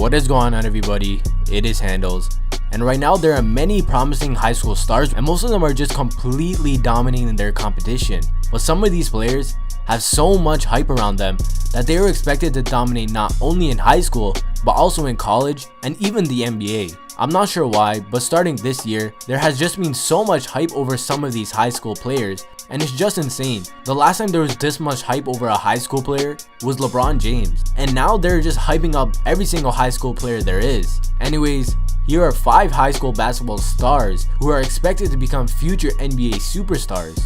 What is going on, everybody? It is Handles, and right now there are many promising high school stars, and most of them are just completely dominating their competition. But some of these players have so much hype around them that they are expected to dominate not only in high school but also in college and even the NBA. I'm not sure why, but starting this year, there has just been so much hype over some of these high school players, and it's just insane. The last time there was this much hype over a high school player was LeBron James, and now they're just hyping up every single high school player there is. Anyways, here are 5 high school basketball stars who are expected to become future NBA superstars.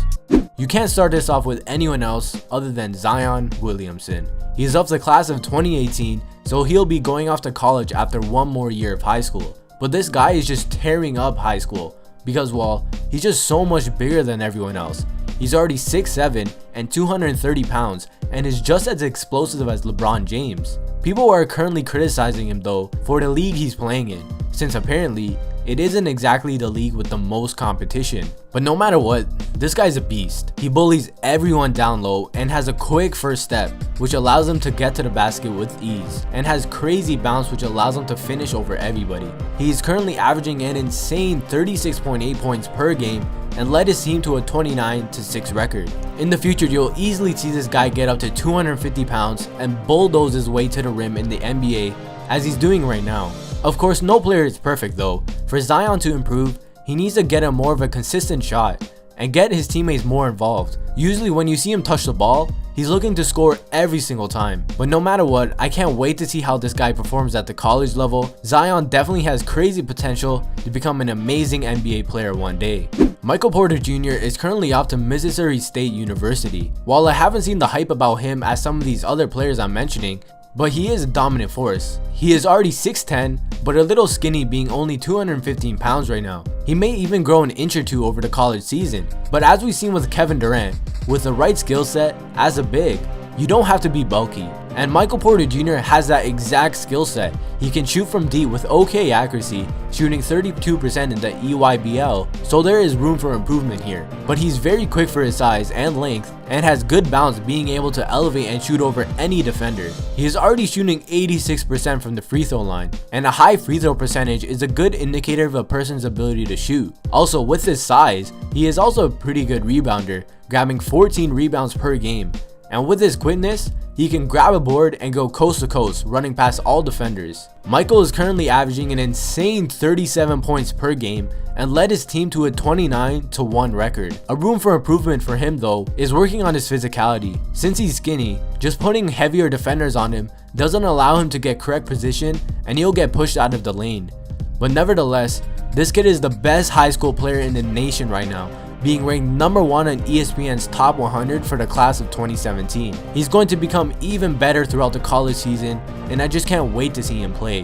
You can't start this off with anyone else other than Zion Williamson. He is of the class of 2018, so he'll be going off to college after one more year of high school. But this guy is just tearing up high school because, well, he's just so much bigger than everyone else. He's already 6'7" and 230 pounds and is just as explosive as LeBron James. People are currently criticizing him though for the league he's playing in, since apparently it isn't exactly the league with the most competition. But no matter what, this guy's a beast. He bullies everyone down low and has a quick first step, which allows him to get to the basket with ease, and has crazy bounce, which allows him to finish over everybody. He is currently averaging an insane 36.8 points per game and led his team to a 29-6 record. In the future, you'll easily see this guy get up to 250 pounds and bulldoze his way to the rim in the NBA as he's doing right now. Of course, no player is perfect though. For Zion to improve, he needs to get a more of a consistent shot and get his teammates more involved. Usually when you see him touch the ball, he's looking to score every single time. But no matter what, I can't wait to see how this guy performs at the college level. Zion definitely has crazy potential to become an amazing NBA player one day. Michael Porter Jr. is currently off to Missouri State University. While I haven't seen the hype about him as some of these other players I'm mentioning, but he is a dominant force. He is already 6'10", but a little skinny, being only 215 pounds right now. He may even grow an inch or two over the college season. But as we've seen with Kevin Durant, with the right skill set as a big, you don't have to be bulky. And Michael Porter Jr. has that exact skill set. He can shoot from deep with okay accuracy, shooting 32% in the EYBL, so there is room for improvement here. But he's very quick for his size and length, and has good bounce, being able to elevate and shoot over any defender. He is already shooting 86% from the free throw line, and a high free throw percentage is a good indicator of a person's ability to shoot. Also, with his size, he is also a pretty good rebounder, grabbing 14 rebounds per game. And with his quickness, he can grab a board and go coast to coast, running past all defenders. Michael is currently averaging an insane 37 points per game and led his team to a 29-1 record. A room for improvement for him though is working on his physicality. Since he's skinny, just putting heavier defenders on him doesn't allow him to get correct position and he'll get pushed out of the lane. But nevertheless, this kid is the best high school player in the nation right now, being ranked number 1 on ESPN's top 100 for the class of 2017. He's going to become even better throughout the college season, and I just can't wait to see him play.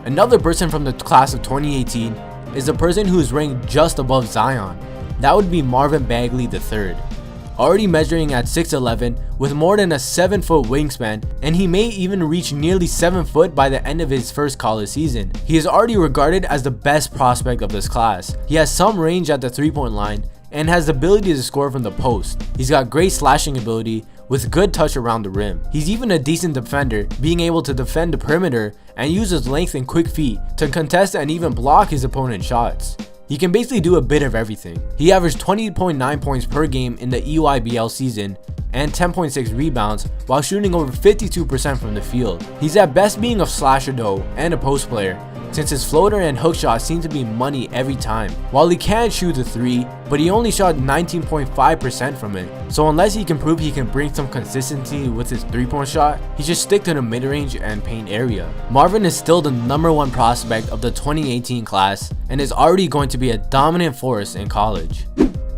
Another person from the class of 2018 is a person who is ranked just above Zion. That would be Marvin Bagley III. Already measuring at 6'11" with more than a 7-foot wingspan, and he may even reach nearly 7 foot by the end of his first college season. He is already regarded as the best prospect of this class. He has some range at the 3-point line and has the ability to score from the post. He's got great slashing ability with good touch around the rim. He's even a decent defender, being able to defend the perimeter and use his length and quick feet to contest and even block his opponent's shots. He can basically do a bit of everything. He averaged 20.9 points per game in the EYBL season and 10.6 rebounds while shooting over 52% from the field. He's at best being a slasher though and a post player, since his floater and hook shots seem to be money every time. While he can shoot the 3, but he only shot 19.5% from it. So unless he can prove he can bring some consistency with his 3-point shot, he should stick to the mid-range and paint area. Marvin is still the number 1 prospect of the 2018 class and is already going to be a dominant force in college.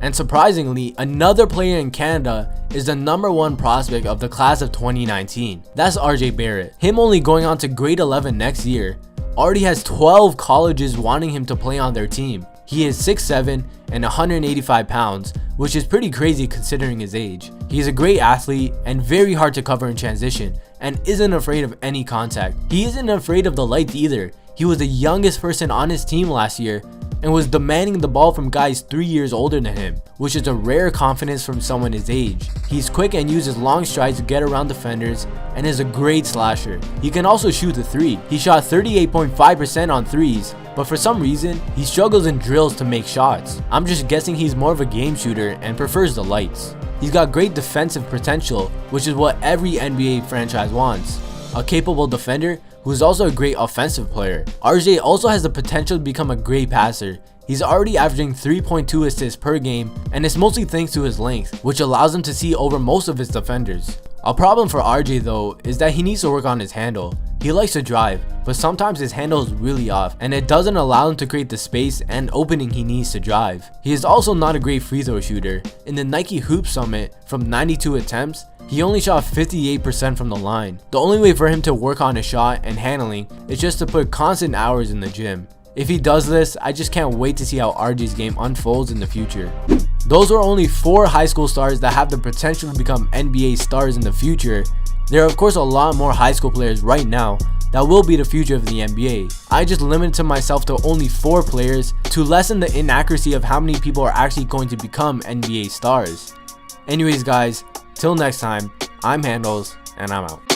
And surprisingly, another player in Canada is the number 1 prospect of the class of 2019. That's RJ Barrett. Him only going on to grade 11 next year already has 12 colleges wanting him to play on their team. He is 6'7" and 185 pounds, which is pretty crazy considering his age. He is a great athlete and very hard to cover in transition, and isn't afraid of any contact. He isn't afraid of the lights either. He was the youngest person on his team last year, and was demanding the ball from guys 3 years older than him, which is a rare confidence from someone his age. He's quick and uses long strides to get around defenders and is a great slasher. He can also shoot the 3. He shot 38.5% on threes, but for some reason, he struggles in drills to make shots. I'm just guessing he's more of a game shooter and prefers the lights. He's got great defensive potential, which is what every NBA franchise wants. A capable defender who is also a great offensive player. RJ also has the potential to become a great passer. He's already averaging 3.2 assists per game, and it's mostly thanks to his length, which allows him to see over most of his defenders. A problem for RJ though is that he needs to work on his handle. He likes to drive, but sometimes his handle is really off and it doesn't allow him to create the space and opening he needs to drive. He is also not a great free throw shooter. In the Nike Hoop Summit, from 92 attempts, he only shot 58% from the line. The only way for him to work on his shot and handling is just to put constant hours in the gym. If he does this, I just can't wait to see how RJ's game unfolds in the future. Those are only 4 high school stars that have the potential to become NBA stars in the future. There are of course a lot more high school players right now that will be the future of the NBA. I just limited myself to only 4 players to lessen the inaccuracy of how many people are actually going to become NBA stars. Anyways guys, till next time, I'm Handles and I'm out.